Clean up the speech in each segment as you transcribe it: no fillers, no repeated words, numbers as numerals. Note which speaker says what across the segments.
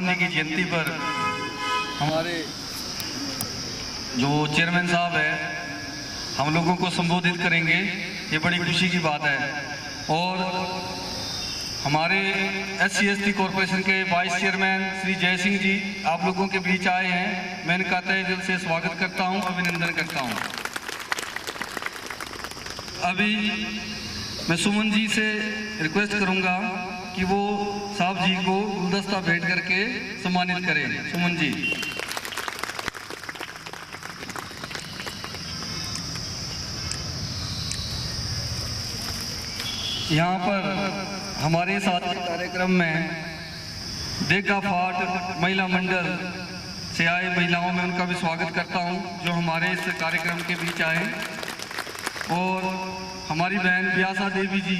Speaker 1: गांधी की जयंती पर हमारे जो चेयरमैन साहब है हम लोगों को संबोधित करेंगे, ये बड़ी खुशी की बात है। और हमारे SC/ST कॉरपोरेशन के वाइस चेयरमैन श्री जय सिंह जी आप लोगों के बीच आए हैं, मैं इनका तहे दिल से स्वागत करता हूं, अभिनंदन करता हूं। अभी मैं सुमन जी से रिक्वेस्ट करूंगा कि वो साहब जी को गुलदस्ता भेंट करके सम्मानित करें। सुमन जी। यहाँ पर हमारे साथ कार्यक्रम में देखा फाट महिला मंडल से आए महिलाओं में उनका भी स्वागत करता हूँ जो हमारे इस कार्यक्रम के बीच आए। और हमारी बहन व्यासा देवी जी,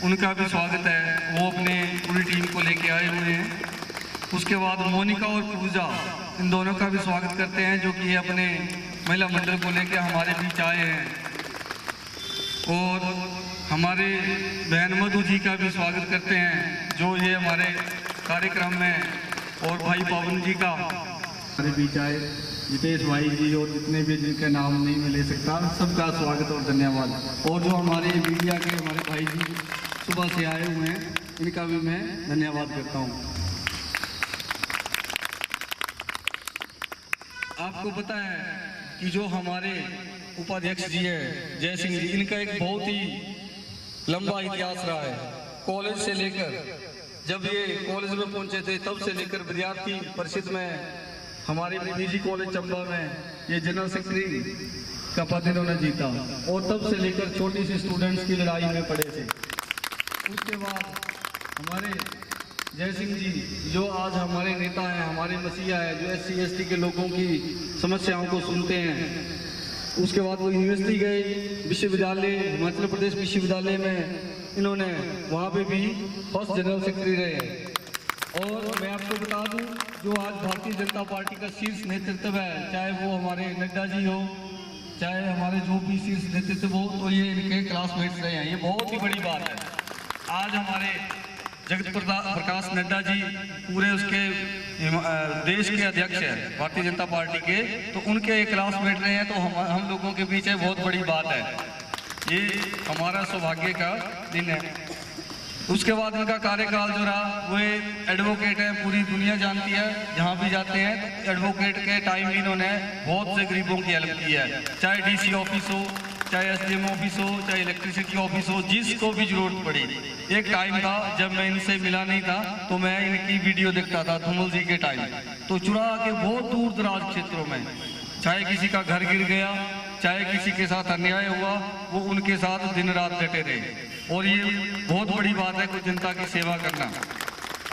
Speaker 1: उनका भी स्वागत है, वो अपने पूरी टीम को लेके आए हुए हैं। उसके बाद मोनिका और पूजा, इन दोनों का भी स्वागत करते हैं जो कि अपने महिला मंडल को लेके हमारे बीच आए हैं। और हमारे बहन मधु जी का भी स्वागत करते हैं जो ये हमारे कार्यक्रम में, और भाई पवन जी का हमारे बीच आए, जितेश भाई जी और जितने भी जिनके नाम नहीं मैं ले सकता, सबका स्वागत और धन्यवाद। और जो हमारे मीडिया के हमारे भाई जी सुबह से आए हुए हैं, इनका भी मैं धन्यवाद करता हूँ। आपको पता है कि जो हमारे उपाध्यक्ष जी है जय सिंह जी, इनका एक बहुत ही लंबा इतिहास रहा है। कॉलेज से लेकर जब ये कॉलेज में पहुंचे थे तब से लेकर विद्यार्थी परिषद में, हमारे निजी कॉलेज चंबा में ये जनरल सेक्रेटरी का पद इन्होंने जीता, और तब से लेकर छोटी सी स्टूडेंट्स की लड़ाई में पड़े थे। उसके बाद हमारे जय सिंह जी जो आज हमारे नेता हैं, हमारे मसीहा है, जो SC/ST के लोगों की समस्याओं को सुनते हैं। उसके बाद वो यूनिवर्सिटी गए, विश्वविद्यालय, हिमाचल प्रदेश विश्वविद्यालय में इन्होंने वहाँ पे भी फर्स्ट जनरल सेक्रेटरी रहे। और मैं आपको बता दूं, जो आज भारतीय जनता पार्टी का शीर्ष नेतृत्व है, चाहे वो हमारे नड्डा जी हो, चाहे हमारे जो भी शीर्ष नेतृत्व हो, तो ये इनके क्लासमेट्स रहे हैं। ये बहुत ही बड़ी बात है। आज हमारे जगत प्रकाश नड्डा जी पूरे उसके देश के अध्यक्ष हैं भारतीय जनता पार्टी के, तो उनके क्लासमेट रहे हैं, तो हम लोगों के बीच बहुत बड़ी बात है। ये हमारा सौभाग्य का दिन है। उसके बाद इनका कार्यकाल जो रहा, वो एडवोकेट है, पूरी दुनिया जानती है, जहाँ भी जाते हैं एडवोकेट के टाइम भी इन्होंने बहुत से गरीबों की हेल्प की है, चाहे DC ऑफिस हो, चाहे SDM ऑफिस हो, चाहे इलेक्ट्रिसिटी ऑफिस हो, जिसको भी जरूरत पड़ी। एक टाइम था जब मैं इनसे मिला नहीं था तो मैं इनकी वीडियो देखता था धूमल जी के टाइम, तो चुरा के बहुत दूर दराज क्षेत्रों में, चाहे किसी का घर गिर गया, चाहे किसी के साथ अन्याय हुआ, वो उनके साथ दिन रात डटे रहे। और ये बहुत बड़ी बात है, कुछ जनता की सेवा करना।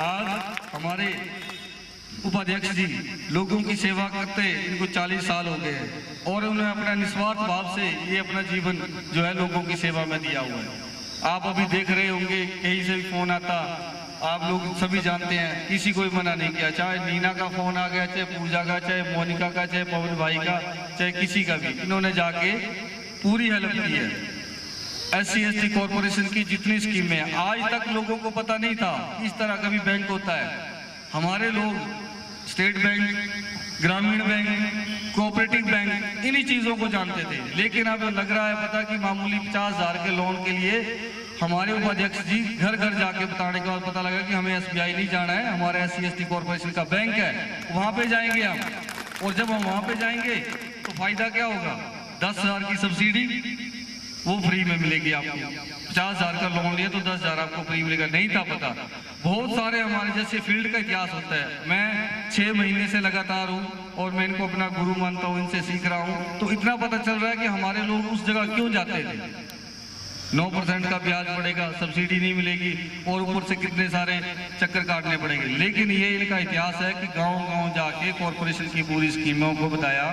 Speaker 1: आज हमारे उपाध्यक्ष जी लोगों की सेवा करते इनको 40 साल हो गए हैं, और उन्होंने अपना निस्वार्थ भाव से ये अपना जीवन जो है लोगों की सेवा में दिया हुआ है। आप अभी देख रहे होंगे कहीं से भी फोन आता, आप लोग सभी जानते हैं, किसी को भी मना नहीं किया, चाहे नीना का फोन आ गया, चाहे पूजा का, चाहे मोनिका का, चाहे पवन भाई का, चाहे किसी का भी, इन्होंने जाके पूरी हेल्प की है। SC/ST कॉरपोरेशन की जितनी स्कीमें हैं, आज तक लोगों को पता नहीं था इस तरह का भी बैंक होता है। हमारे लोग स्टेट बैंक, ग्रामीण बैंक, कोऑपरेटिव बैंक, इन्हीं चीज़ों को जानते थे, लेकिन अब लग रहा है पता कि मामूली 50,000 के लोन के लिए हमारे उपाध्यक्ष जी घर घर जाके बताने के बाद पता लगा कि हमें SBI नहीं जाना है, हमारे SC/ST कॉरपोरेशन का बैंक है, वहाँ पे जाएंगे हम। और जब हम वहाँ पे जाएंगे तो फायदा क्या होगा, 10,000 की सब्सिडी वो फ्री में मिलेगी आपको। 50,000 का लोन लिया तो 10,000 आपको फ्री मिलेगा, नहीं था पता। बहुत सारे हमारे जैसे फील्ड का इतिहास होता है। मैं 6 महीने से लगातार हूँ और मैं इनको अपना गुरु मानता हूँ, इनसे सीख रहा हूँ, तो इतना पता चल रहा है कि हमारे लोग उस जगह क्यों जाते थे। 9% का ब्याज पड़ेगा, सब्सिडी नहीं मिलेगी, और ऊपर से कितने सारे चक्कर काटने पड़ेंगे। लेकिन ये इनका इतिहास है कि गाँव-गाँव जाके कॉरपोरेशन की पूरी स्कीमों को बताया,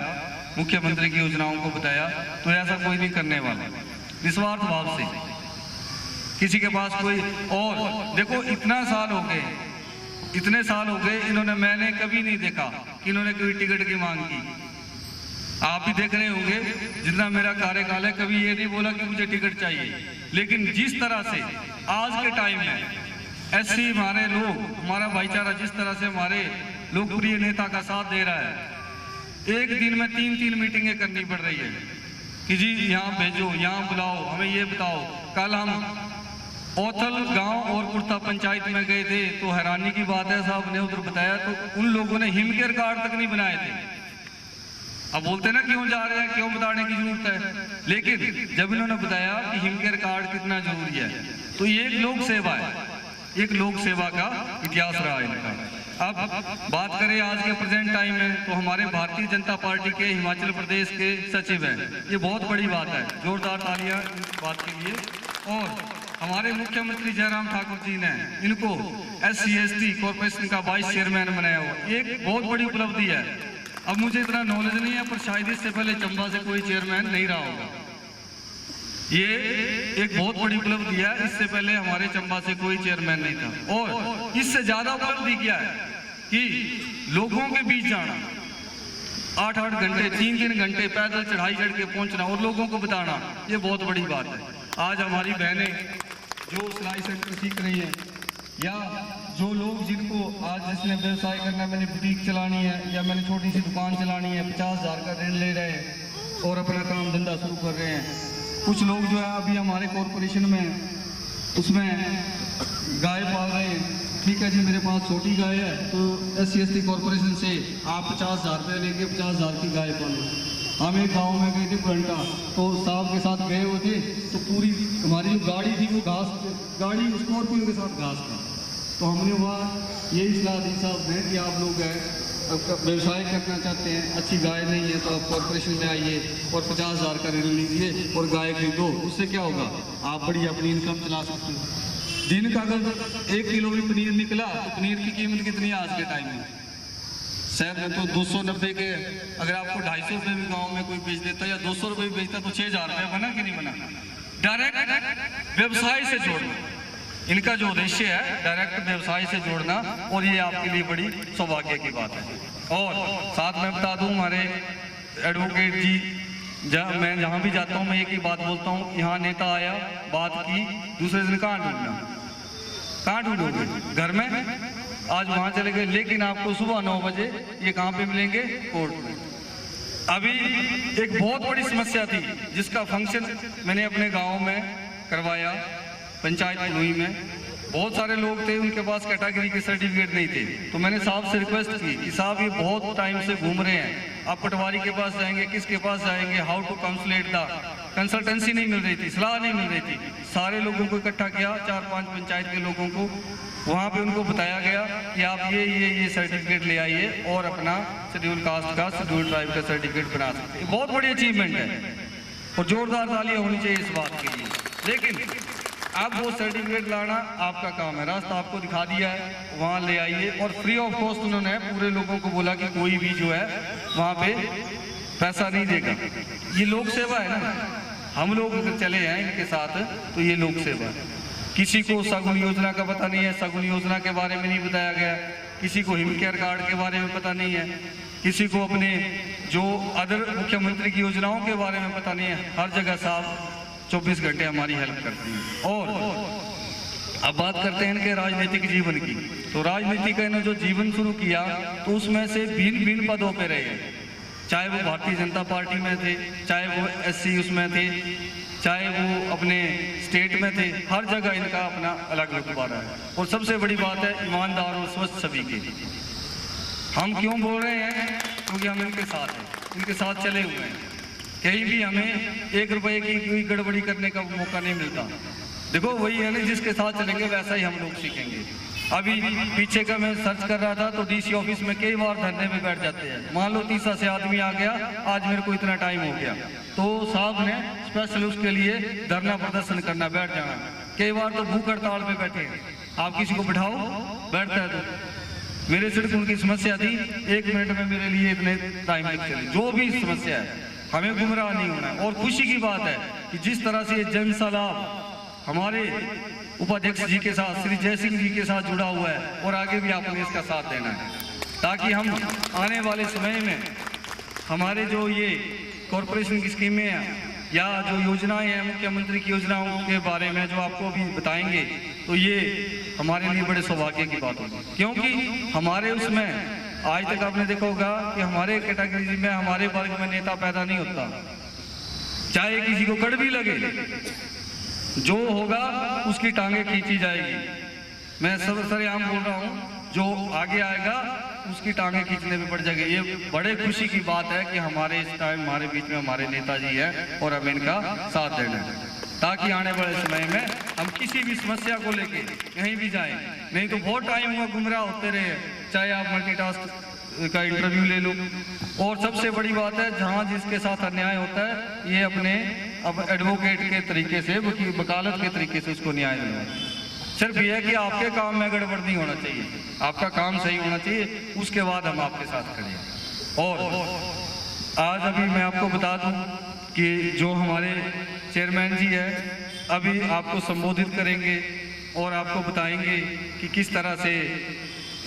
Speaker 1: मुख्यमंत्री की योजनाओं को बताया, तो ऐसा कोई नहीं करने वाला निस्वार्थ भाव से किसी के पास कोई। और देखो इतना साल हो गए, इतने साल हो गए, इन्होंने, मैंने कभी नहीं देखा कि इन्होंने कोई टिकट की मांग की। आप भी देख रहे होंगे जितना मेरा कार्यकाल है, कभी ये नहीं बोला कि मुझे टिकट चाहिए। लेकिन जिस तरह से आज के टाइम में SC हमारे लोग, हमारा भाईचारा जिस तरह से हमारे लोकप्रिय नेता का साथ दे रहा है। एक दिन में 3-3 मीटिंगें करनी पड़ रही है कि जी यहाँ भेजो, यहाँ बुलाओ, हमें ये बताओ। कल हम औथल गांव और कुर्ता पंचायत में गए थे तो हैरानी की बात है, साहब ने उधर बताया तो उन लोगों ने हिम केयर कार्ड तक नहीं बनाए थे। अब बोलते ना क्यों जा रहे हैं, क्यों बताने की जरूरत है, लेकिन जब इन्होंने बताया कि हिम केयर कार्ड कितना जरूरी है तो ये एक लोक सेवा है, एक लोक सेवा का इतिहास रहा है इनका। अब बात करें आज के प्रेजेंट टाइम में तो हमारे भारतीय जनता पार्टी के हिमाचल प्रदेश के सचिव हैं, ये बहुत बड़ी बात है, जोरदार तालियां इस बात के लिए। और हमारे मुख्यमंत्री जयराम ठाकुर जी ने इनको SC/ST कॉर्पोरेशन का वाइस चेयरमैन बनाया हुआ, एक बहुत बड़ी उपलब्धि है। अब मुझे इतना नॉलेज नहीं है पर शायद इससे पहले चंबा से कोई चेयरमैन नहीं रहा होगा, ये एक बहुत बड़ी उपलब्धि है। इससे पहले हमारे चंबा से कोई चेयरमैन नहीं था। और इससे ज्यादा उपलब्धि क्या है कि लोगों के बीच जाना, 8-8 घंटे 3-3 घंटे पैदल चढ़ाई चढ़ के पहुंचना और लोगों को बताना, ये बहुत बड़ी बात है। आज हमारी बहनें जो सिलाई सेंटर सीख रही हैं या जो लोग जिनको आज जिसने व्यवसाय करना, मैंने बुटीक चलानी है या मैंने छोटी सी दुकान चलानी है, 50,000 का ऋण ले रहे हैं और अपना काम धंधा शुरू कर रहे हैं। कुछ लोग जो है अभी हमारे कॉरपोरेशन में उसमें गाय पाल रहे हैं, ठीक है जी मेरे पास छोटी गाय है तो SC/ST कॉरपोरेशन से आप 50,000 रुपये लेके 50,000 की गाय पालो। हम एक गाँव में गए थे घंटा, तो साहब के साथ गए हुए थे तो पूरी हमारी जो गाड़ी थी वो गाड़ी स्कॉर्पियो के साथ घास था। तो हमने वहाँ यही सलाह दी साहब ने कि आप लोग व्यवसाय करना चाहते हैं, अच्छी गाय नहीं है तो आप कॉर्पोरेशन में आइए और 50,000 का ऋण लीजिए और गाय खरीदो। उससे क्या होगा, आप बड़ी अपनी इनकम चला सकते हो। दिन का अगर 1 किलो भी पनीर निकला तो पनीर की कीमत कितनी है आज के टाइम में, शहर में तो 290 के, अगर आपको 250 रुपये भी गाँव में कोई बेच देता या 200 रुपये भी बेचता तो 6,000 रुपये बना कि नहीं बना। डायरेक्ट व्यवसाय से जोड़ना इनका जो उद्देश्य है, डायरेक्ट व्यवसाय से जोड़ना, और ये आपके लिए बड़ी सौभाग्य की बात है। और साथ में बता दूं हमारे एडवोकेट जी, मैं जहाँ भी जाता हूँ मैं एक ही बात बोलता हूँ, यहाँ नेता आया बात की, दूसरे दिन कहाँ ढूंढना, कहाँ ढूंढोगे, घर में, आज वहाँ चले गए, लेकिन आपको सुबह 9 बजे ये कहाँ पे मिलेंगे, कोर्ट में। अभी एक बहुत बड़ी समस्या थी जिसका फंक्शन मैंने अपने गाँव में करवाया, पंचायत पुलुई में बहुत सारे लोग थे, उनके पास कैटेगरी के सर्टिफिकेट नहीं थे। तो मैंने साहब से रिक्वेस्ट की कि साहब ये बहुत टाइम से घूम रहे हैं, आप पटवारी के पास जाएंगे, किसके पास जाएंगे, हाउ टू कंसलेट द, कंसल्टेंसी नहीं मिल रही थी, सलाह नहीं मिल रही थी। सारे लोगों को इकट्ठा किया, 4-5 पंचायत के लोगों को, वहाँ पे उनको बताया गया कि आप ये सर्टिफिकेट ले आइए और अपना शेड्यूल कास्ट का, शेड्यूल ट्राइब का सर्टिफिकेट बना सकते हैं। बहुत बड़ी अचीवमेंट है और जोरदार तालियां होनी चाहिए इस बात के लिए। लेकिन अब वो सर्टिफिकेट लाना आपका काम है, रास्ता आपको दिखा दिया है, वहाँ ले आइए। और फ्री ऑफ कॉस्ट उन्होंने पूरे लोगों को बोला कि कोई भी जो है वहाँ पे पैसा नहीं देगा। ये लोक सेवा है ना, हम लोग अगर चले हैं इनके साथ तो ये लोक सेवा है। किसी को सगुन योजना का पता नहीं है, सगुन योजना के बारे में नहीं बताया गया, किसी को हिम केयर कार्ड के बारे में पता नहीं है, किसी को अपने जो अदर मुख्यमंत्री की योजनाओं के बारे में पता नहीं है। हर जगह साहब 24 घंटे हमारी हेल्प करती हैं। और अब बात करते हैं इनके राजनीतिक जीवन की। तो राजनीति का इन्होंने जो जीवन शुरू किया तो उसमें से भिन्न भिन्न पदों पे रहे, चाहे वो भारतीय जनता पार्टी में थे, चाहे वो SC उसमें थे, चाहे वो अपने स्टेट में थे, हर जगह इनका अपना अलग रुतबा रहा है। और सबसे बड़ी बात है ईमानदार और स्वच्छ छवि की। हम क्यों बोल रहे हैं, क्योंकि हम इनके साथ हैं, इनके साथ चले हुए हैं। कहीं भी हमें 1 रुपए की कोई गड़बड़ी करने का मौका नहीं मिलता। देखो वही है ना, जिसके साथ चलेंगे वैसा ही हम लोग सीखेंगे। अभी पीछे का मैं सर्च कर रहा था तो DC ऑफिस में कई बार धरने में बैठ जाते हैं। मान लो 30 से आदमी आ गया, आज मेरे को इतना टाइम हो गया, तो साहब ने स्पेशल उसके लिए धरना प्रदर्शन करना, बैठ जाना। कई बार तो भूख हड़ताल पे बैठे, आप किसी को बिठाओ बैठता है। तो मेरे सिर्फ उनकी समस्या थी 1 मिनट में मेरे लिए इतने टाइम लग चले। जो भी समस्या है हमें गुमराह नहीं होना। और खुशी की बात है कि जिस तरह से ये जन सलाह हमारे उपाध्यक्ष जी के साथ, श्री जय सिंह जी के साथ जुड़ा हुआ है, और आगे भी आपने इसका साथ देना है, ताकि हम आने वाले समय में हमारे जो ये कॉरपोरेशन की स्कीमें हैं या जो योजनाएं हैं, मुख्यमंत्री की योजनाओं के बारे में जो आपको भी बताएंगे, तो ये हमारे लिए बड़े सौभाग्य की बात होगी। क्योंकि हमारे उसमें आज तक आपने देखा होगा कि हमारे कैटेगरी में, हमारे वर्ग में नेता पैदा नहीं होता, चाहे किसी को कड़वी लगे, जो होगा उसकी टांगे खींची जाएगी। मैं सब सरेआम बोल रहा हूँ, जो आगे आएगा उसकी टांगे खींचने में पड़ जाएगी। ये बड़े खुशी की बात है कि हमारे इस टाइम हमारे बीच में हमारे नेताजी हैं और हमें इनका साथ देना है, ताकि आने वाले समय में हम किसी भी समस्या को लेके कहीं भी जाएं। नहीं तो बहुत टाइम हुआ गुमराह होते रहे, चाहे आप मल्टीटास्क का इंटरव्यू ले लो। और सबसे बड़ी बात है, जहाँ जिसके साथ अन्याय होता है, ये अपने अब एडवोकेट के तरीके से, वकालत के तरीके से उसको न्याय मिलवाए। सिर्फ ये है कि आपके काम में गड़बड़ नहीं होना चाहिए, आपका काम सही होना चाहिए, उसके बाद हम आपके साथ खड़े हैं। और आज अभी मैं आपको बता दूं कि जो हमारे चेयरमैन जी है अभी आपको संबोधित करेंगे और आपको बताएंगे कि किस तरह से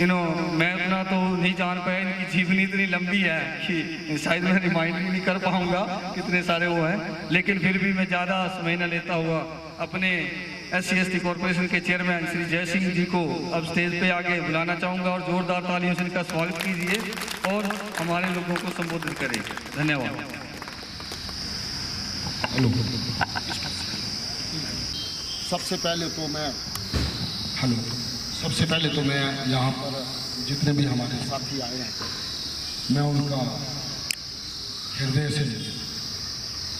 Speaker 1: मैं उतना तो नहीं जान पाया, इनकी जीवनी इतनी लंबी है कि शायद मैं रिमाइंड भी नहीं कर पाऊंगा कितने सारे वो हैं, लेकिन फिर भी मैं ज़्यादा समय न लेता हुआ अपने SC/ST कॉरपोरेशन के चेयरमैन श्री जय सिंह जी को अब स्टेज पे आगे बुलाना चाहूँगा और जोरदार तालियों से इनका स्वागत कीजिए और हमारे लोगों को संबोधित करें। धन्यवाद।
Speaker 2: सबसे पहले तो मैं यहाँ पर जितने भी हमारे साथी आए हैं, मैं उनका हृदय से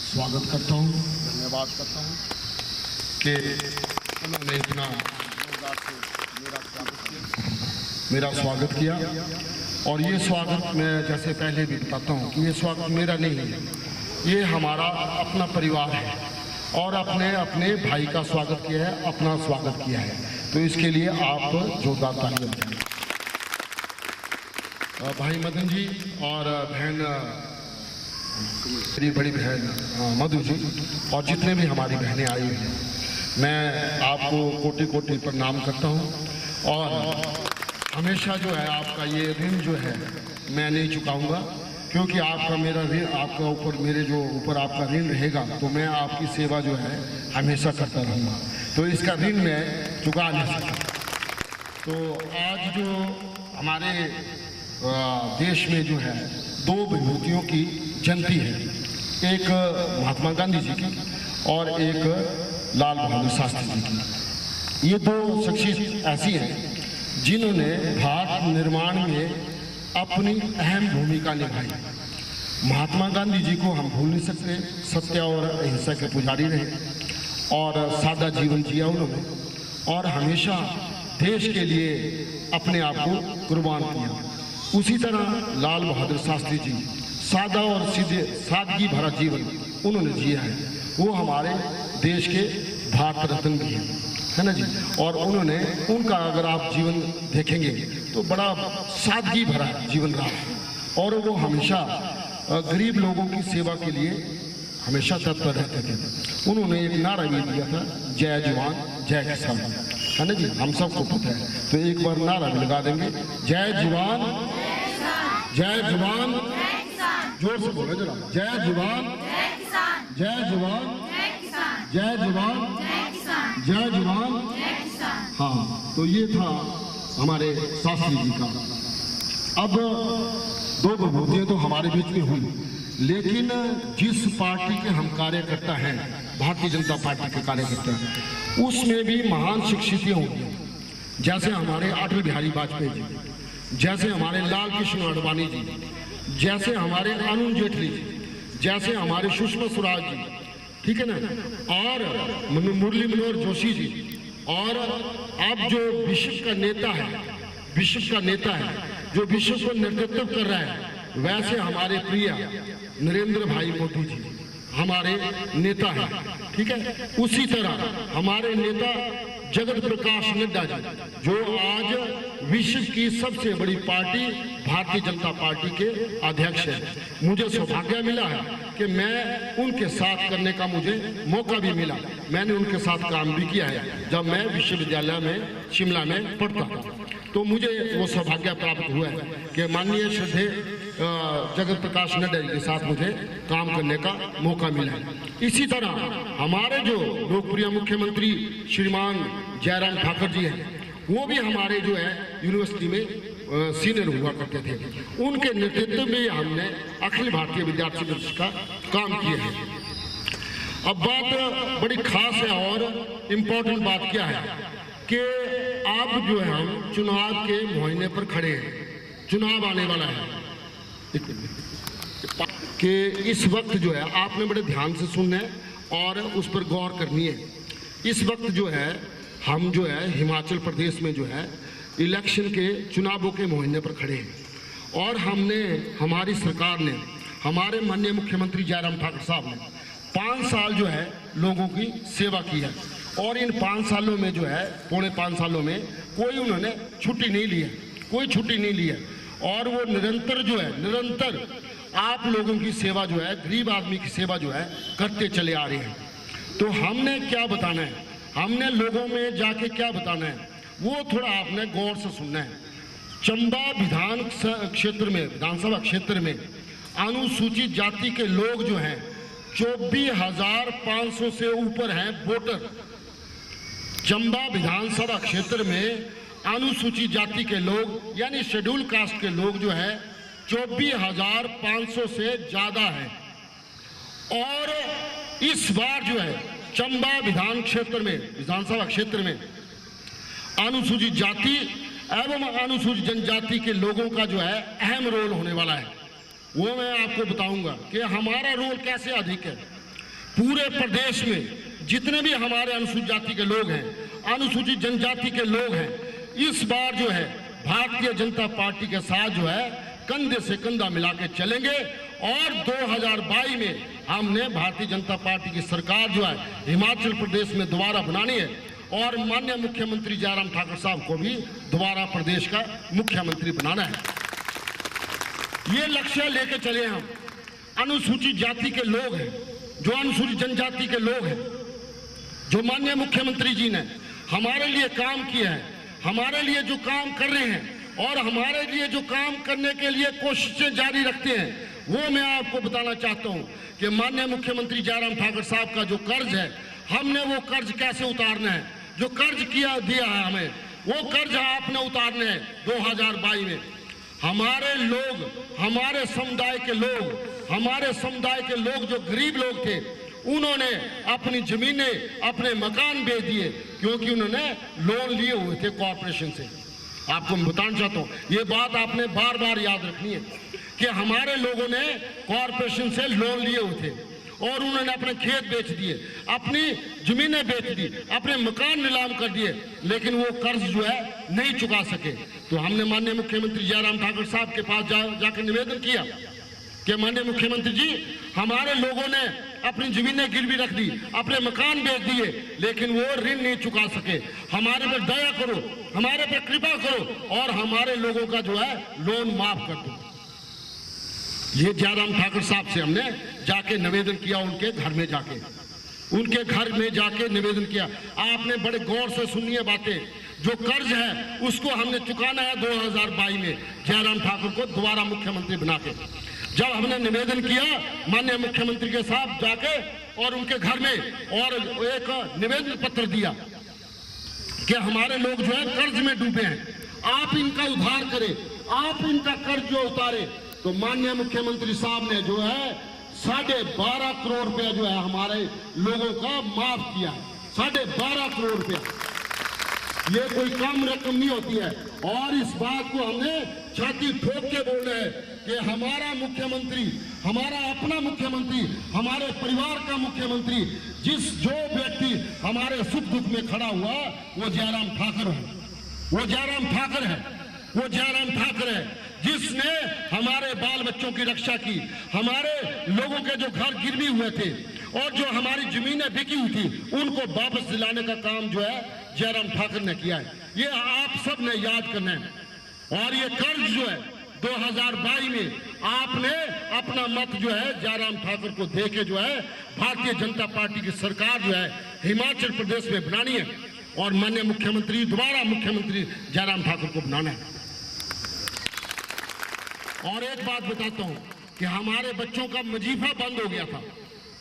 Speaker 2: स्वागत करता हूँ, धन्यवाद करता हूँ कि उन्होंने इतना जोरदार से मेरा स्वागत किया। और ये स्वागत मैं जैसे पहले भी बताता हूँ कि ये स्वागत मेरा नहीं है, ये हमारा अपना परिवार है और अपने अपने भाई का स्वागत किया है, अपना स्वागत किया है, तो इसके लिए आप जोरदार तालियां बजाएं। भाई मदन जी और बहन मेरी बड़ी बहन मधु जी और जितने भी हमारी बहनें आई हुई हैं, मैं आपको कोटि कोटि प्रणाम करता हूं। और हमेशा जो है आपका ये ऋण जो है मैं नहीं चुकाऊंगा, क्योंकि आपका मेरा ऋण, आपका ऊपर मेरे जो ऊपर आपका ऋण रहेगा, तो मैं आपकी सेवा जो है हमेशा करता रहूँगा, तो इसका ऋण मैं चुका नहीं सकता। तो आज जो हमारे देश में जो है दो विभूतियों की जयंती है, एक महात्मा गांधी जी की और एक लाल बहादुर शास्त्री जी की। ये दो शख्सियत ऐसी हैं जिन्होंने भारत निर्माण में अपनी अहम भूमिका निभाई। महात्मा गांधी जी को हम भूल नहीं सकते, सत्य और अहिंसा के पुजारी रहे और सादा जीवन जिया उन्होंने, और हमेशा देश के लिए अपने आप को कुर्बान किया। उसी तरह लाल बहादुर शास्त्री जी सादा और सीधे सादगी भरा जीवन उन्होंने जिया है, वो हमारे देश के भारत रत्न भी हैं, है ना जी। और उन्होंने, उनका अगर आप जीवन देखेंगे तो बड़ा सादगी भरा जीवन रहा और वो हमेशा गरीब लोगों की सेवा के लिए हमेशा तत्पर रहते थे। उन्होंने एक नारा भी दिया था, जय जवान जय किसान, है ना जी, हम सबको पता है, तो एक बार नारा भी लगा देंगे, जय जवान जय जवान, जोर से बोलो जरा, जय जवान जय जवान जय जवान जय जवान। हाँ, तो ये था हमारे शास्त्री जी का। अब दो विभूतियां तो हमारे बीच में हुई, लेकिन जिस पार्टी के हम कार्यकर्ता हैं, भारतीय जनता पार्टी के कार्यकर्ता हैं, उसमें भी महान शख्सियतें होंगी, जैसे हमारे अटल बिहारी वाजपेयी जी, जैसे हमारे लाल कृष्ण आडवाणी जी, जैसे हमारे अरुण जेटली जी, जैसे हमारे सुषमा स्वराज जी, ठीक है ना, और मुरली मनोहर जोशी जी, और अब जो विश्व का नेता है, विश्व का नेता है जो विश्व को नेतृत्व कर रहा है, वैसे हमारे प्रिय नरेंद्र भाई मोदी जी हमारे नेता हैं, ठीक है। उसी तरह हमारे नेता जगत प्रकाश नड्डा जी, जो आज विश्व की सबसे बड़ी पार्टी भारतीय जनता पार्टी के अध्यक्ष हैं। मुझे सौभाग्य मिला है कि मैं उनके साथ करने का मुझे मौका भी मिला। मैंने उनके साथ काम भी किया है जब मैं विश्वविद्यालय में शिमला में पढ़ता था, तो मुझे वो सौभाग्य प्राप्त हुआ है कि माननीय श्रद्धेय जगत प्रकाश नड्डा जी के साथ मुझे काम करने का मौका मिला है। इसी तरह हमारे जो लोकप्रिय मुख्यमंत्री श्रीमान जयराम ठाकुर जी हैं, वो भी हमारे जो है यूनिवर्सिटी में सीनियर हुआ करते थे, उनके नेतृत्व में हमने अखिल भारतीय विद्यार्थी परिषद का काम किया है। अब बात बड़ी खास है और इम्पोर्टेंट बात क्या है कि आप जो है हम चुनाव के मुहायने पर खड़े हैं, चुनाव आने वाला है कि इस वक्त जो है आपने बड़े ध्यान से सुनना है और उस पर गौर करनी है। इस वक्त जो है हम जो है हिमाचल प्रदेश में जो है इलेक्शन के चुनावों के मुहायने पर खड़े हैं और हमारी सरकार ने, हमारे माननीय मुख्यमंत्री जयराम ठाकुर साहब ने 5 साल जो है लोगों की सेवा की है और इन 5 सालों में जो है, पौने 5 सालों में कोई उन्होंने छुट्टी नहीं ली है, कोई छुट्टी नहीं ली है और वो निरंतर आप लोगों की सेवा जो है, गरीब आदमी की सेवा जो है करते चले आ रहे हैं। तो हमने क्या बताना है, हमने लोगों में जाके क्या बताना है, वो थोड़ा आपने गौर से सुनना है। चंबा विधानसभा क्षेत्र में अनुसूचित जाति के लोग जो हैं 24,500 से ऊपर हैं वोटर। चंबा विधानसभा क्षेत्र में अनुसूचित जाति के लोग यानी शेड्यूल कास्ट के लोग जो है 24,500 से ज्यादा है और इस बार जो है चंबा विधानसभा क्षेत्र में अनुसूचित जाति एवं अनुसूचित जनजाति के लोगों का जो है अहम रोल होने वाला है। वो मैं आपको बताऊंगा कि हमारा रोल कैसे अधिक है। पूरे प्रदेश में जितने भी हमारे अनुसूचित जाति के लोग हैं, अनुसूचित जनजाति के लोग हैं, इस बार जो है भारतीय जनता पार्टी के साथ जो है कंधे से कंधा मिला के चलेंगे और 2022 में हमने भारतीय जनता पार्टी की सरकार जो है हिमाचल प्रदेश में दोबारा बनानी है और माननीय मुख्यमंत्री जयराम ठाकुर साहब को भी दोबारा प्रदेश का मुख्यमंत्री बनाना है। ये लक्ष्य लेके चले हम। अनुसूचित जाति के लोग हैं, जो अनुसूचित जनजाति के लोग हैं, जो माननीय मुख्यमंत्री जी ने हमारे लिए काम किया है, हमारे लिए जो काम कर रहे हैं और हमारे लिए जो काम करने के लिए कोशिशें जारी रखते हैं, वो मैं आपको बताना चाहता हूं कि माननीय मुख्यमंत्री जयराम ठाकुर साहब का जो कर्ज है, हमने वो कर्ज कैसे उतारना है। जो कर्ज दिया है हमें, वो कर्ज आपने उतारना है 2022 में। हमारे लोग, हमारे समुदाय के लोग जो गरीब लोग थे, उन्होंने अपनी जमीनें, अपने मकान बेच दिए क्योंकि उन्होंने लोन लिए हुए थे कॉर्पोरेशन से। आपको मैं बताना चाहता हूँ, ये बात आपने बार बार याद रखनी है कि हमारे लोगों ने कॉर्पोरेशन से लोन लिए हुए थे और उन्होंने अपने खेत बेच दिए, अपनी जमीनें बेच दी, अपने मकान नीलाम कर दिए, लेकिन वो कर्ज जो है नहीं चुका सके। तो हमने माननीय मुख्यमंत्री जयराम ठाकुर साहब के पास जाकर निवेदन किया कि माननीय मुख्यमंत्री जी, हमारे लोगों ने अपनी जमीनें गिरवी रख दी, अपने मकान बेच दिए, लेकिन वो ऋण नहीं चुका सके। हमारे पर दया करो, हमारे पर कृपा करो और हमारे लोगों का जो है लोन माफ कर दो। ये जयराम ठाकुर साहब से हमने जाके निवेदन किया, उनके घर में जाके निवेदन किया। आपने बड़े गौर से सुनिए बातें। जो कर्ज है उसको हमने चुकाना है 2022 में जयराम ठाकुर को दोबारा मुख्यमंत्री बना के। जब हमने निवेदन किया माननीय मुख्यमंत्री के साथ जाके और उनके घर में और एक निवेदन पत्र दिया कि हमारे लोग जो है कर्ज में डूबे हैं, आप इनका उद्धार करें, आप इनका कर्ज जो उतारे। तो माननीय मुख्यमंत्री साहब ने जो है 12.5 करोड़ रुपया जो है हमारे लोगों का माफ किया। 12.5 करोड़ रुपया, ये कोई कम रकम नहीं होती है। और इस बात को हमने छाती ठोक के बोल रहे हैं कि हमारा मुख्यमंत्री, हमारा अपना मुख्यमंत्री, हमारे परिवार का मुख्यमंत्री, जो व्यक्ति हमारे सुख दुख में खड़ा हुआ वो जयराम ठाकुर है, वो जयराम ठाकुर है जिसने हमारे बाल बच्चों की रक्षा की, हमारे लोगों के जो घर गिरवी हुए थे और जो हमारी जमीनें बिकी हुई थी उनको वापस दिलाने का काम जो है जयराम ठाकुर ने किया है। ये आप सब ने याद करना है। और ये कर्ज जो है 2022 में आपने अपना मत जो है जयराम ठाकुर को देके जो है भारतीय जनता पार्टी की सरकार जो है हिमाचल प्रदेश में बनानी है और माननीय मुख्यमंत्री, दोबारा मुख्यमंत्री जयराम ठाकुर को बनाना है। और एक बात बताता हूं कि हमारे बच्चों का वजीफा बंद हो गया था।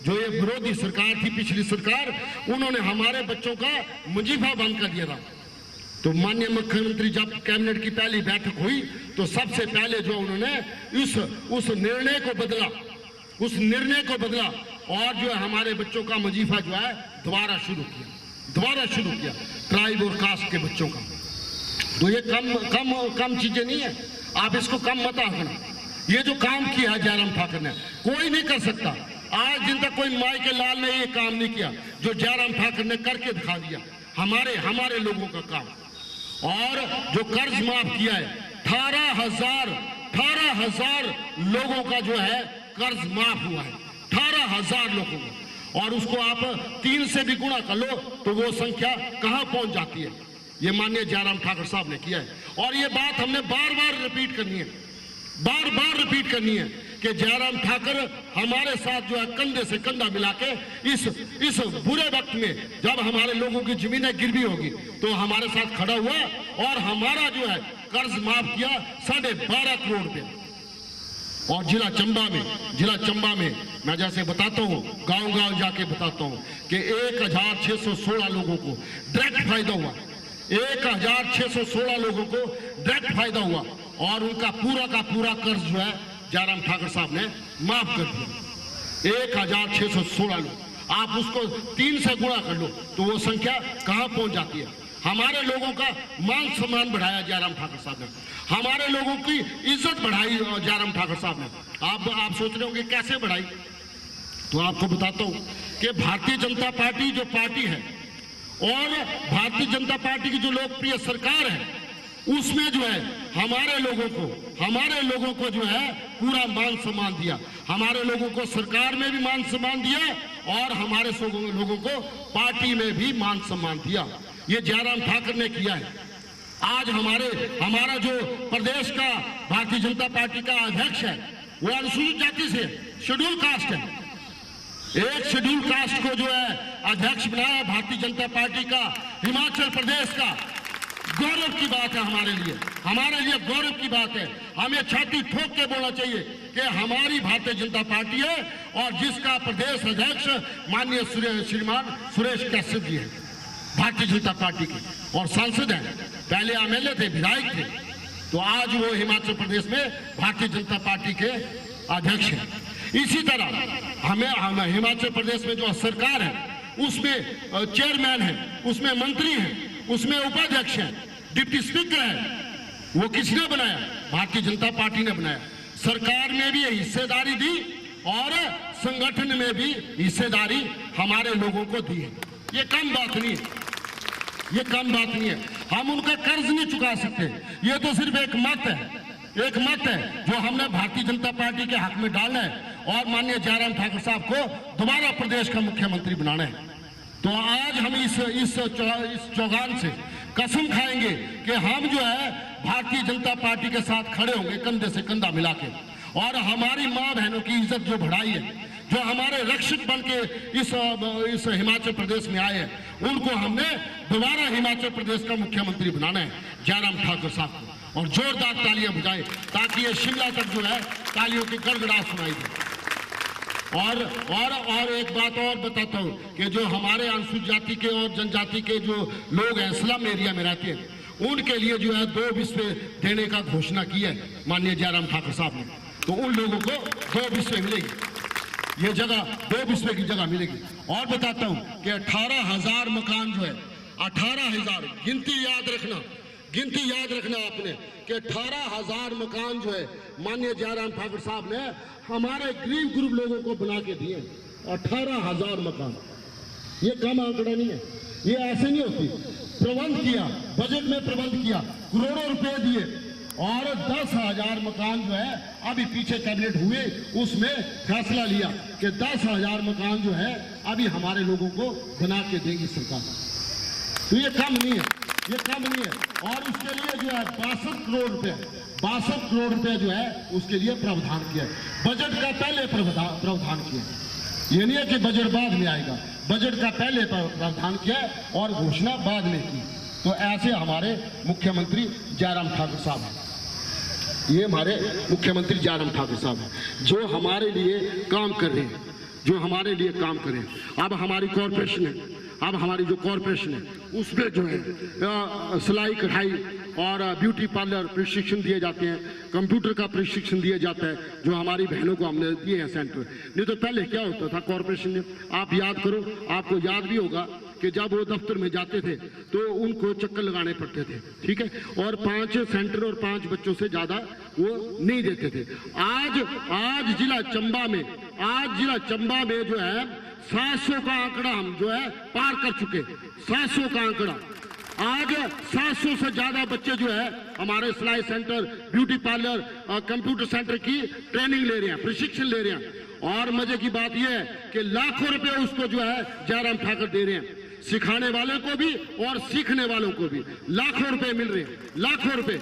Speaker 2: जो ये विरोधी सरकार थी, पिछली सरकार, उन्होंने हमारे बच्चों का वजीफा बंद कर दिया था। तो माननीय मुख्यमंत्री जब कैबिनेट की पहली बैठक हुई तो सबसे पहले जो उन्होंने उस निर्णय को बदला और जो हमारे बच्चों का वजीफा जो है दोबारा शुरू किया ट्राइब और कास्ट के बच्चों का। तो ये कम चीजें नहीं है, आप इसको कम मत आंकना। ये जो काम किया है जयराम ठाकुर ने, कोई नहीं कर सकता। आज दिन तक कोई माई के लाल ने ये काम नहीं किया जो जयराम ठाकुर ने करके दिखा दिया, हमारे लोगों का काम। और जो कर्ज माफ किया है 18,000 लोगों का जो है कर्ज माफ हुआ है, 18,000 लोगों का। और उसको आप 3 से भी गुणा कर लो तो वो संख्या कहां पहुंच जाती है। ये माननीय जयराम ठाकुर साहब ने किया है। और ये बात हमने बार बार रिपीट करनी है कि जयराम ठाकुर हमारे साथ जो है कंधे से कंधा मिला के इस बुरे वक्त में जब हमारे लोगों की जमीनें गिरवी होगी तो हमारे साथ खड़ा हुआ और हमारा जो है कर्ज माफ किया 12.5 करोड़ रुपया। और जिला चंबा में मैं जैसे बताता हूँ, गांव जाके बताता हूँ कि 1,616 लोगों को डायरेक्ट फायदा हुआ, 1,616 लोगों को डायरेक्ट फायदा हुआ और उनका पूरा का पूरा कर्ज जो है जयराम ठाकुर साहब ने माफ कर दिया। 1,616 लोग, आप उसको 3 से गुणा कर लो तो वो संख्या कहां पहुंच जाती है। हमारे लोगों का मान सम्मान बढ़ाया जयराम ठाकुर साहब ने, हमारे लोगों की इज्जत बढ़ाई जयराम ठाकुर साहब ने। आप सोच रहे होंगे कैसे बढ़ाई, तो आपको बताता हूं कि भारतीय जनता पार्टी जो पार्टी है और भारतीय जनता पार्टी की जो लोकप्रिय सरकार है उसमें जो है हमारे लोगों को जो है पूरा मान सम्मान दिया। हमारे लोगों को सरकार में भी मान सम्मान दिया और हमारे लोगों को पार्टी में भी मान सम्मान दिया। ये जयराम ठाकुर ने किया है। आज हमारा जो प्रदेश का भारतीय जनता पार्टी का अध्यक्ष है वो अनुसूचित जाति से शेड्यूल कास्ट है। एक शेड्यूल कास्ट को जो है अध्यक्ष बनाया भारतीय जनता पार्टी का हिमाचल प्रदेश का, गौरव की बात है हमारे लिए गौरव की बात है। हमें छाती ठोक के बोलना चाहिए कि हमारी भारतीय जनता पार्टी है और जिसका प्रदेश अध्यक्ष माननीय श्रीमान सुरेश कश्यप जी है भारतीय जनता पार्टी के और सांसद हैं, पहले एमएलए थे, विधायक थे, तो आज वो हिमाचल प्रदेश में भारतीय जनता पार्टी के अध्यक्ष हैं। इसी तरह हमें हिमाचल प्रदेश में जो सरकार है उसमें चेयरमैन है, उसमें मंत्री हैं, उसमें उपाध्यक्ष हैं, डिप्टी स्पीकर है, वो किसने बनाया? भारतीय जनता पार्टी ने बनाया। सरकार में भी हिस्सेदारी दी और संगठन में भी हिस्सेदारी हमारे लोगों को दी है। ये कम बात नहीं है, हम उनका कर्ज नहीं चुका सकते। ये तो सिर्फ एक मत है जो हमने भारतीय जनता पार्टी के हक में डालना है और माननीय जयराम ठाकुर साहब को दोबारा प्रदेश का मुख्यमंत्री बनाना है। तो आज हम इस चौगान से कसम खाएंगे कि हम जो है भारतीय जनता पार्टी के साथ खड़े होंगे कंधे से कंधा मिला के, और हमारी माँ बहनों की इज्जत जो बढ़ाई है, जो हमारे रक्षक बन के इस हिमाचल प्रदेश में आए हैं, उनको हमने दोबारा हिमाचल प्रदेश का मुख्यमंत्री बनाना है जयराम ठाकुर साहब को। और जोरदार तालियां बजाएं ताकि ये शिमला तक जो है तालियों की गड़गड़ाहट सुनाई दे। और एक बात और बताता हूं कि जो हमारे अनुसूचित जाति के और जनजाति के जो लोग हैं स्लम एरिया में रहते हैं, उनके लिए जो है 2 बिस्वे देने का घोषणा की है माननीय जयराम ठाकुर साहब ने। तो उन लोगों को 2 बिस्वे मिलेगी, ये जगह 2 बिस्वे की जगह मिलेगी। और बताता हूं कि 18,000 मकान जो है 18,000 गिनती याद रखना आपने कि 18,000 मकान जो है माननीय जयराम ठाकुर साहब ने हमारे गरीब ग्रुप लोगों को बना के दिए। 18,000 मकान, ये कम आंकड़ा नहीं है, ये ऐसे नहीं होती। प्रबंध किया, बजट में प्रबंध किया, करोड़ों रुपए दिए और 10,000 मकान जो है अभी पीछे कैबिनेट हुए उसमें फैसला लिया कि 10,000 मकान जो है अभी हमारे लोगों को बना के देगी सरकार। तो ये कम नहीं है। और उसके लिए जो है 62 करोड़ रुपए जो है उसके लिए प्रावधान किया। बजट का पहले प्रावधान किया, ये नहीं है कि बजट बाद में आएगा, बजट का पहले प्रावधान किया और घोषणा बाद में की। तो ऐसे हमारे मुख्यमंत्री जयराम ठाकुर साहब हैं, ये हमारे मुख्यमंत्री जयराम ठाकुर साहब हैं जो हमारे लिए काम कर रहे हैं, अब हमारी कॉरपोरेशन है, अब हमारी जो कॉरपोरेशन है उसमें जो है सिलाई कढ़ाई और ब्यूटी पार्लर प्रशिक्षण दिए जाते हैं, कंप्यूटर का प्रशिक्षण दिया जाता है, जो हमारी बहनों को हमने दिए हैं सेंटर। नहीं तो पहले क्या होता था कॉरपोरेशन में, आप याद करो, आपको याद भी होगा कि जब वो दफ्तर में जाते थे तो उनको चक्कर लगाने पड़ते थे, ठीक है, और 5 सेंटर और 5 बच्चों से ज्यादा वो नहीं देते थे। आज जिला चंबा में जो है 700 का आंकड़ा हम जो है पार कर चुके, 700 का आंकड़ा। आज 700 से ज्यादा बच्चे जो है हमारे सिलाई centre, beauty parlour, computer centre की ट्रेनिंग ले रहे हैं, प्रशिक्षण ले रहे हैं। और मजे की बात यह है कि लाखों रुपए उसको जो है जयराम ठाकुर दे रहे हैं, सिखाने वाले को भी और सीखने वालों को भी लाखों रुपए मिल रहे हैं, लाखों रुपए।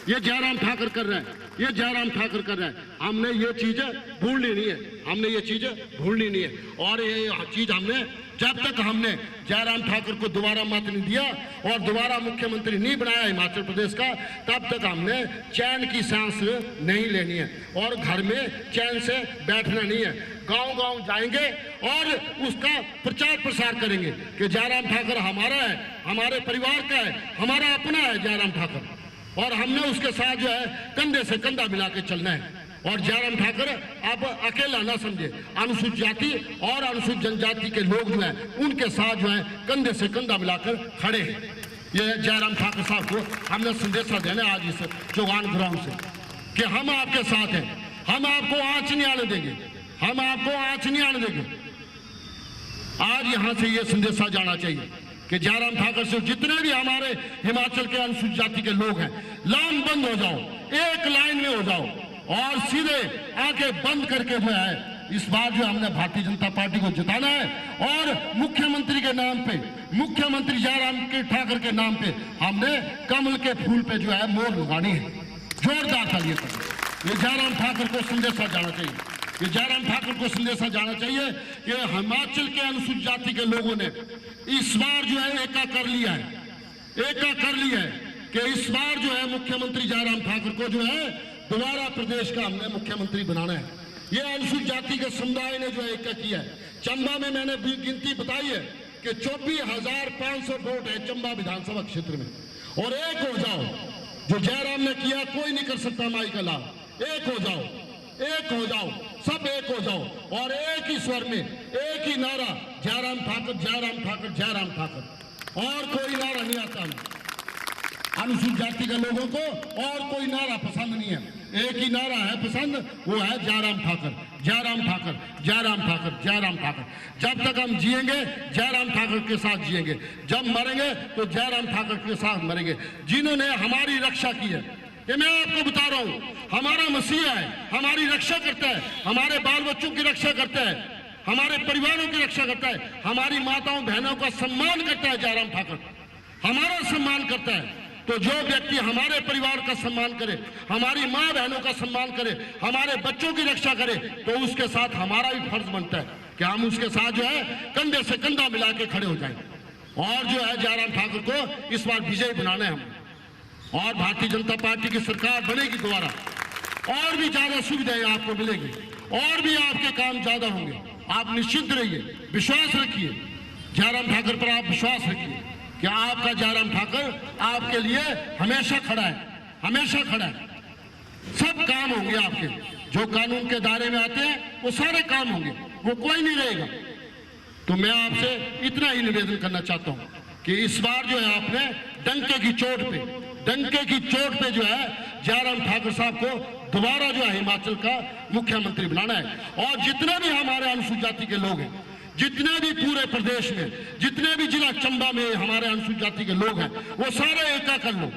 Speaker 2: ये जयराम ठाकुर कर रहा है, ये जयराम ठाकुर कर रहा है। हमने ये चीजें भूलनी नहीं है, हमने ये चीजें भूलनी नहीं है। और ये चीज हमने जब तक हमने जयराम ठाकुर को दोबारा मत नहीं दिया और दोबारा मुख्यमंत्री नहीं बनाया हिमाचल प्रदेश का, तब तक हमने चैन की सांस नहीं लेनी है और घर में चैन से बैठना नहीं है। गांव-गांव जाएंगे और उसका प्रचार प्रसार करेंगे कि जयराम ठाकुर हमारा है, हमारे परिवार का है, हमारा अपना है जयराम ठाकुर, और हमने उसके साथ जो है कंधे से कंधा मिला के चलना है। और जयराम ठाकुर अब अकेला ना समझे, अनुसूचित जाति और अनुसूचित जनजाति के लोग जो है उनके साथ जो है कंधे से कंधा मिलाकर खड़े हैं। ये जयराम ठाकुर साहब को हमने संदेशा देना आज इस चौगान ग्राउंड से कि हम आपके साथ हैं, हम आपको आंच नहीं आने देंगे, हम आपको आंच नहीं आने देंगे। आज यहां से ये संदेशा जाना चाहिए कि जयराम ठाकुर से जितने भी हमारे हिमाचल के अनुसूचित जाति के लोग हैं, लामबंद हो जाओ, एक लाइन में हो जाओ और सीधे आंखें बंद करके जो है इस बार जो हमने भारतीय जनता पार्टी को जिताना है और मुख्यमंत्री के नाम पे, मुख्यमंत्री जयराम ठाकुर के नाम पे हमने कमल के फूल पे जो है मोहर लगानी है। जोरदार तालियां करें। ये जयराम ठाकुर को संदेशा जाना चाहिए, ये जयराम ठाकुर को संदेशा जाना चाहिए कि हिमाचल के अनुसूचित जाति के लोगों ने इस बार जो है एका कर लिया है कि इस बार जो है मुख्यमंत्री जयराम ठाकुर को जो है दोबारा प्रदेश का हमने मुख्यमंत्री बनाना है। ये अनुसूचित जाति के समुदाय ने जो है एका किया है। चंबा में मैंने गिनती बताई है कि 24,500 वोट है चंबा विधानसभा क्षेत्र में, और एक हो जाओ, जो जयराम ने किया कोई नहीं कर सकता माई का लाभ। एक हो जाओ, एक हो जाओ, सब एक हो जाओ और एक ही स्वर में एक ही नारा, जयराम ठाकुर, जयराम ठाकुर, जयराम ठाकुर। और कोई नारा नहीं आता अनुसूचित जाति के लोगों को, और कोई नारा पसंद नहीं है, एक ही नारा है पसंद, वो है जयराम ठाकुर, जयराम ठाकुर, जयराम ठाकुर, जयराम ठाकुर। जब तक हम जिएंगे जयराम ठाकुर के साथ जिएंगे, जब मरेंगे तो जयराम ठाकुर के साथ मरेंगे। जिन्होंने हमारी रक्षा की है, ये मैं आपको बता रहा हूं, हमारा मसीहा है, हमारी रक्षा करता है, हमारे बाल बच्चों की रक्षा करता है, हमारे परिवारों की रक्षा करता है, हमारी माताओं बहनों का सम्मान करता है जयराम ठाकुर, हमारा सम्मान करता है। तो जो व्यक्ति हमारे परिवार का सम्मान करे, हमारी माँ बहनों का सम्मान करे, हमारे बच्चों की रक्षा करे, तो उसके साथ हमारा भी फर्ज बनता है कि हम उसके साथ जो है कंधे से कंधा मिला के खड़े हो जाएं और जो है जयराम ठाकुर को इस बार विजयी बनाना है हम। और भारतीय जनता पार्टी की सरकार बनेगी दोबारा, और भी ज्यादा सुविधाएं आपको मिलेगी, और भी आपके काम ज्यादा होंगे। आप निश्चिंत रहिए, विश्वास रखिए, जयराम ठाकुर पर आप विश्वास रखिए कि आपका जयराम ठाकुर आपके लिए हमेशा खड़ा है, हमेशा खड़ा है। सब काम होंगे आपके, जो कानून के दायरे में आते हैं वो सारे काम होंगे, वो कोई नहीं रहेगा। तो मैं आपसे इतना ही निवेदन करना चाहता हूं कि इस बार जो है आपने डंके की चोट पे जो है जयराम ठाकुर साहब को दोबारा जो है हिमाचल का मुख्यमंत्री बनाना है। और जितने भी हमारे अनुसूचित जाति के लोग हैं, जितने भी पूरे प्रदेश में, जितने भी जिला चंबा में हमारे अनुसूचित जाति के लोग हैं, वो सारे एका कर लो,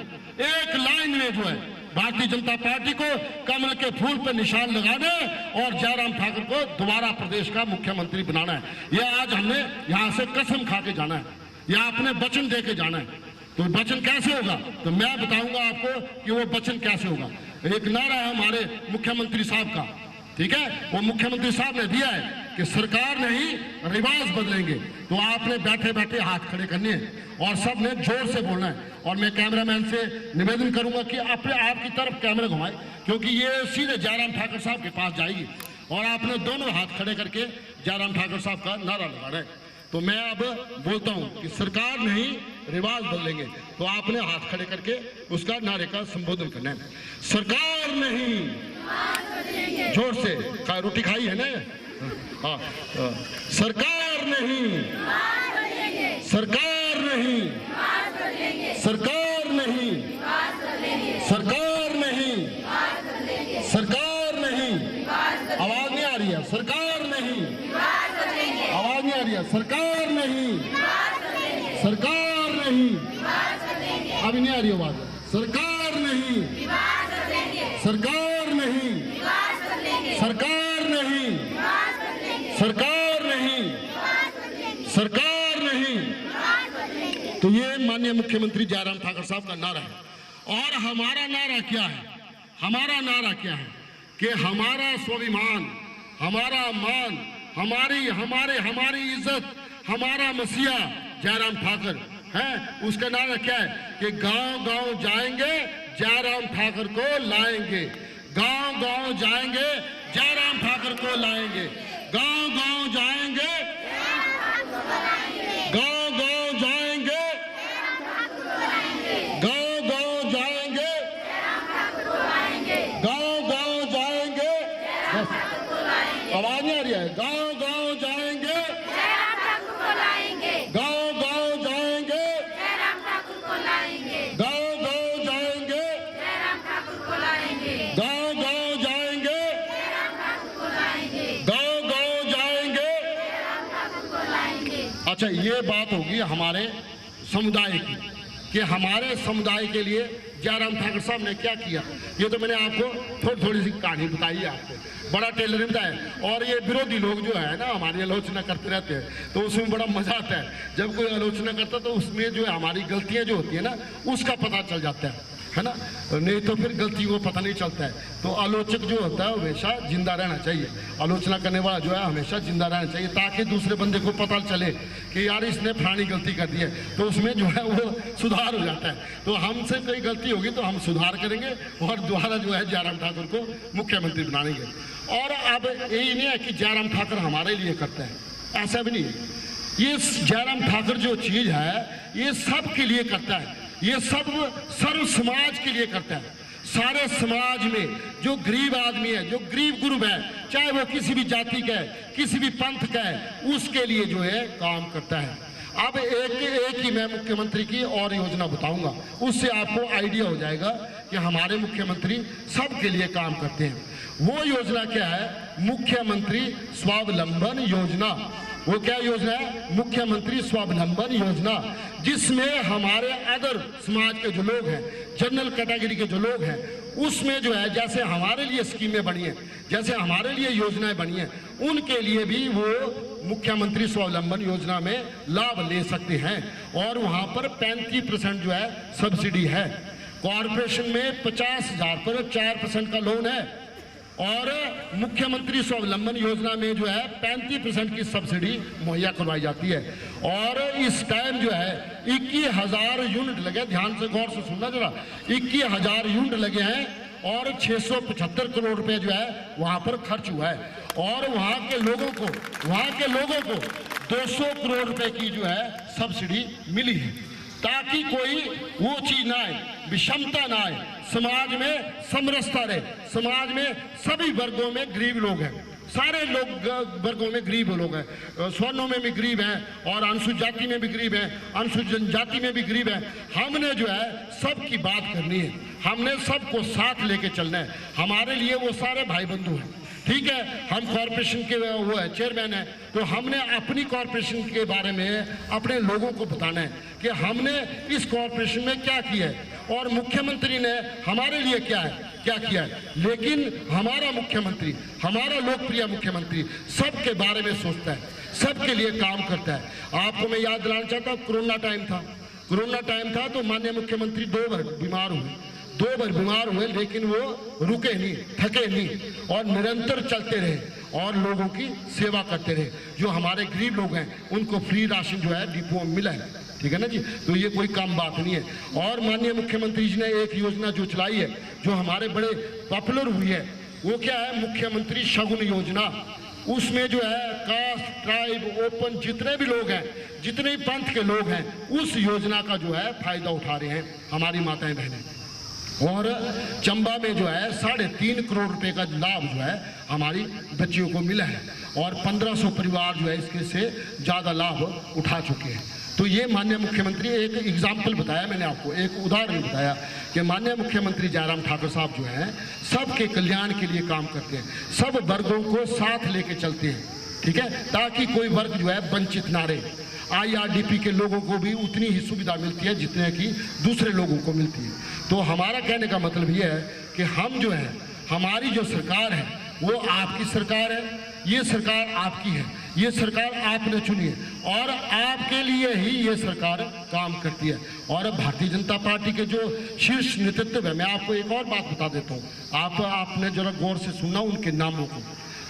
Speaker 2: एक लाइन में जो है भारतीय जनता पार्टी को कमल के फूल पर निशान लगाना है और जयराम ठाकुर को दोबारा प्रदेश का मुख्यमंत्री बनाना है। यह आज हमने यहाँ से कसम खा के जाना है, या अपने वचन दे के जाना है। तो वचन कैसे होगा, तो मैं बताऊंगा आपको कि वो वचन कैसे होगा। एक नारा है हमारे मुख्यमंत्री साहब का, ठीक है, वो मुख्यमंत्री साहब ने दिया है कि सरकार नहीं रिवाज बदलेंगे। तो आपने बैठे बैठे हाथ खड़े करने हैं और सबने जोर से बोलना है। और मैं कैमरामैन से निवेदन करूंगा कि आपकी तरफ कैमरा घुमाए, क्योंकि ये सीधे जयराम ठाकुर साहब के पास जाएगी और आपने दोनों हाथ खड़े करके जयराम ठाकुर साहब का नारा लगाना है तो मैं अब बोलता हूं कि सरकार नहीं रिवाज बदलेंगे। तो आपने हाथ खड़े करके उसका नारे का संबोधन करना है। सरकार नहीं, जोर से, रोटी खाई है ना? हाँ, सरकार नहीं, सरकार नहीं, सरकार नहीं, सरकार नहीं, सरकार नहीं, आवाज नहीं आ रही है, सरकार नहीं, आवाज नहीं आ रही है, सरकार नहीं, सरकार नहीं, अभी नहीं आ रही आवाज, सरकार नहीं, सरकार नहीं, सरकार नहीं, सरकार नहीं, सरकार नहीं। तो ये माननीय मुख्यमंत्री जयराम ठाकुर साहब का नारा है। और हमारा नारा क्या है? हमारा नारा क्या है कि हमारा स्वाभिमान, हमारा मान, हमारी इज्जत, हमारा मसीहा जयराम ठाकुर है। उसका नारा क्या है कि गांव-गांव जाएंगे, जयराम ठाकुर को लाएंगे। गांव-गांव जाएंगे, जयराम ठाकुर को लाएंगे। गांव-गांव जाएंगे, गांव-गांव जाएंगे, गांव-गांव जाएंगे, गांव-गांव जाएंगे। आवाज नहीं आ रही है? गांव-गांव जाएंगे, गांव-गांव जाएंगे, गांव-गांव जाएंगे, गांव-गांव जाएंगे, गांव-गांव जाएंगे। अच्छा, ये बात होगी हमारे समुदाय की कि हमारे समुदाय के लिए जयराम ठाकुर साहब ने क्या किया। ये तो मैंने आपको थोड़ी सी कहानी बताई है, आपको बड़ा टेलर बताया। और ये विरोधी लोग जो है ना हमारी आलोचना करते रहते हैं, तो उसमें बड़ा मजा आता है जब कोई आलोचना करता है, तो उसमें जो है हमारी गलतियां जो होती है ना उसका पता चल जाता है ना? नहीं तो फिर गलती को पता नहीं चलता है। तो आलोचक जो होता है हमेशा जिंदा रहना चाहिए, आलोचना करने वाला जो है हमेशा जिंदा रहना चाहिए, ताकि दूसरे बंदे को पता चले कि यार इसने फलानी गलती कर दी है, तो उसमें जो है वो सुधार हो जाता है। तो हमसे कोई गलती होगी तो हम सुधार करेंगे और दोबारा जो है जयराम ठाकुर को मुख्यमंत्री बनाएंगे। और अब यही नहीं है कि जयराम ठाकुर हमारे लिए करता है, ऐसा भी नहीं है। ये जयराम ठाकुर जो चीज है ये सब के लिए करता है, ये सब सर्व समाज के लिए करता है। सारे समाज में जो गरीब आदमी है, जो गरीब गुरुब है, चाहे वो किसी भी जाति का है, किसी भी पंथ का है, उसके लिए जो है काम करता है। अब एक ही मैं मुख्यमंत्री की और योजना बताऊंगा, उससे आपको आइडिया हो जाएगा कि हमारे मुख्यमंत्री सबके लिए काम करते हैं। वो योजना क्या है? मुख्यमंत्री स्वावलंबन योजना। वो क्या योजना है? मुख्यमंत्री स्वावलंबन योजना, जिसमें हमारे अदर समाज के जो लोग हैं, जनरल कैटेगरी के जो लोग हैं, उसमें जो है जैसे हमारे लिए स्कीमें बनी हैं, जैसे हमारे लिए योजनाएं बनी हैं, उनके लिए भी वो मुख्यमंत्री स्वावलंबन योजना में लाभ ले सकते हैं। और वहां पर 35% जो है सब्सिडी है। कॉरपोरेशन में 50,000 पर 4% का लोन है, और मुख्यमंत्री स्वावलंबन योजना में जो है 35% की सब्सिडी मुहैया करवाई जाती है। और इस टाइम जो है 21,000 यूनिट लगे, ध्यान से गौर से सुनना जरा, 21,000 यूनिट लगे हैं और 675 करोड़ रुपए जो है वहां पर खर्च हुआ है। और वहां के लोगों को 200 करोड़ रुपए की जो है सब्सिडी मिली है, ताकि कोई वो चीज ना आए, विषमता ना आए, समाज में समरसता रहे। समाज में सभी वर्गों में गरीब लोग हैं, सारे लोग वर्गों में गरीब लोग हैं, स्वर्णों में भी गरीब हैं और अनुसूचित जाति में भी गरीब हैं, अनुसूचित जनजाति में भी गरीब हैं। हमने जो है सबकी बात करनी है, हमने सबको साथ लेके चलना है। हमारे लिए वो सारे भाई बंधु हैं, ठीक है। हम कॉरपोरेशन के वो है चेयरमैन है, तो हमने अपनी कॉरपोरेशन के बारे में अपने लोगों को बताना है कि हमने इस कॉरपोरेशन में क्या किया है और मुख्यमंत्री ने हमारे लिए क्या किया है। लेकिन हमारा मुख्यमंत्री, हमारा लोकप्रिय मुख्यमंत्री सबके बारे में सोचता है, सबके लिए काम करता है। आपको मैं याद दिलाना चाहता हूँ, कोरोना टाइम था तो माननीय मुख्यमंत्री 2 बार बीमार हुए, लेकिन वो रुके नहीं, थके नहीं और निरंतर चलते रहे और लोगों की सेवा करते रहे। जो हमारे गरीब लोग हैं उनको फ्री राशन जो है डिपो में मिला है, ठीक है ना जी। तो ये कोई कम बात नहीं है। और माननीय मुख्यमंत्री जी ने एक योजना जो चलाई है, जो हमारे बड़े पॉपुलर हुई है, वो क्या है? मुख्यमंत्री शगुन योजना। उसमें जो है कास्ट, ट्राइब, ओपन जितने भी लोग हैं, जितने भी पंथ के लोग हैं, उस योजना का जो है फायदा उठा रहे हैं हमारी माताएं बहनें। और चंबा में जो है 3.5 करोड़ रुपए का लाभ जो है हमारी बच्चियों को मिला है और 1500 परिवार जो है इसके से ज़्यादा लाभ उठा चुके हैं। तो ये माननीय मुख्यमंत्री, एक एग्जाम्पल बताया मैंने आपको, एक उदाहरण बताया कि माननीय मुख्यमंत्री जयराम ठाकुर साहब जो हैं सबके कल्याण के लिए काम करते हैं, सब वर्गों को साथ लेके चलते हैं, ठीक है, ताकि कोई वर्ग जो है वंचित ना रहे। IRDP के लोगों को भी उतनी ही सुविधा मिलती है जितने की दूसरे लोगों को मिलती है। तो हमारा कहने का मतलब ये है कि हम जो है, हमारी जो सरकार है वो आपकी सरकार है, ये सरकार आपकी है, ये सरकार आपने चुनी है और आपके लिए ही ये सरकार काम करती है। और भारतीय जनता पार्टी के जो शीर्ष नेतृत्व है, मैं आपको एक और बात बता देता हूँ, आपने जरा गौर से सुनना उनके नामों को,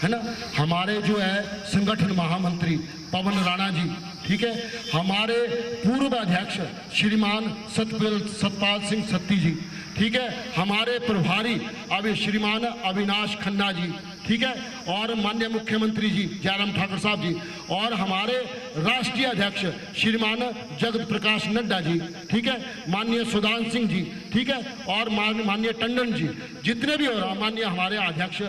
Speaker 2: है ना। हमारे जो है संगठन महामंत्री पवन राणा जी, ठीक है, हमारे पूर्व अध्यक्ष श्रीमान सतपाल सिंह सत्ती जी, ठीक है, हमारे प्रभारी श्रीमान अविनाश खन्ना जी, ठीक है, और माननीय मुख्यमंत्री जी जयराम ठाकुर साहब जी, और हमारे राष्ट्रीय अध्यक्ष श्रीमान जगत प्रकाश नड्डा जी, ठीक है, माननीय सुधांशु सिंह जी, ठीक है, और माननीय टंडन जी, जितने भी और माननीय हमारे अध्यक्ष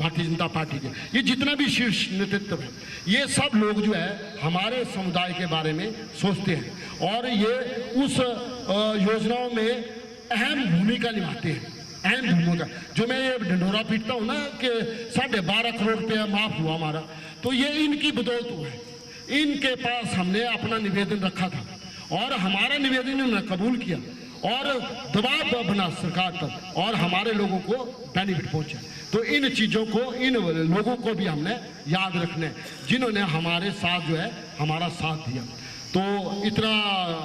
Speaker 2: भारतीय जनता पार्टी के, ये जितना भी शीर्ष नेतृत्व है, ये सब लोग जो है हमारे समुदाय के बारे में सोचते हैं और ये उस योजनाओं में अहम भूमिका निभाते हैं, अहम भूमिका। जो मैं ये ढिंढोरा पीटता हूँ ना कि 12.5 करोड़ रुपया माफ हुआ हमारा, तो ये इनकी बदौलत हुआ है। इनके पास हमने अपना निवेदन रखा था और हमारा निवेदन इन्होंने कबूल किया और दबाव बना सरकार पर और हमारे लोगों को बेनिफिट पहुंचा। तो इन चीज़ों को, इन लोगों को भी हमने याद रखना है जिन्होंने हमारे साथ जो है हमारा साथ दिया। तो इतना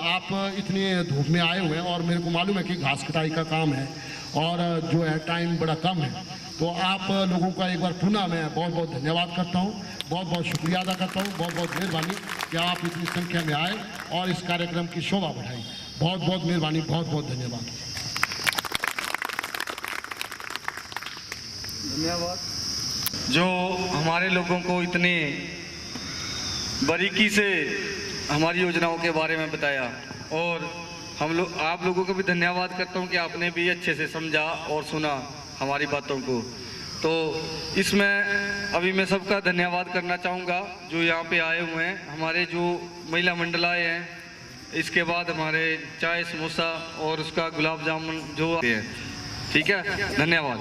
Speaker 2: आप इतनी धूप में आए हुए हैं और मेरे को मालूम है कि घास कटाई का काम है और जो है टाइम बड़ा कम है, तो आप लोगों का एक बार पुनः मैं बहुत बहुत धन्यवाद करता हूँ, बहुत बहुत शुक्रिया अदा करता हूँ, बहुत बहुत मेहरबानी कि आप इतनी संख्या में आए और इस कार्यक्रम की शोभा बढ़ाई। बहुत बहुत मेहरबानी, बहुत बहुत धन्यवाद।
Speaker 1: धन्यवाद। जो हमारे लोगों को इतने बारीकी से हमारी योजनाओं के बारे में बताया और आप लोगों को भी धन्यवाद करता हूं कि आपने भी अच्छे से समझा और सुना हमारी बातों को। तो इसमें अभी मैं सबका धन्यवाद करना चाहूँगा जो यहाँ पे आए हुए हैं, हमारे जो महिला मंडल आए हैं, इसके बाद हमारे चाय समोसा और उसका गुलाब जामुन जो है, ठीक है, धन्यवाद।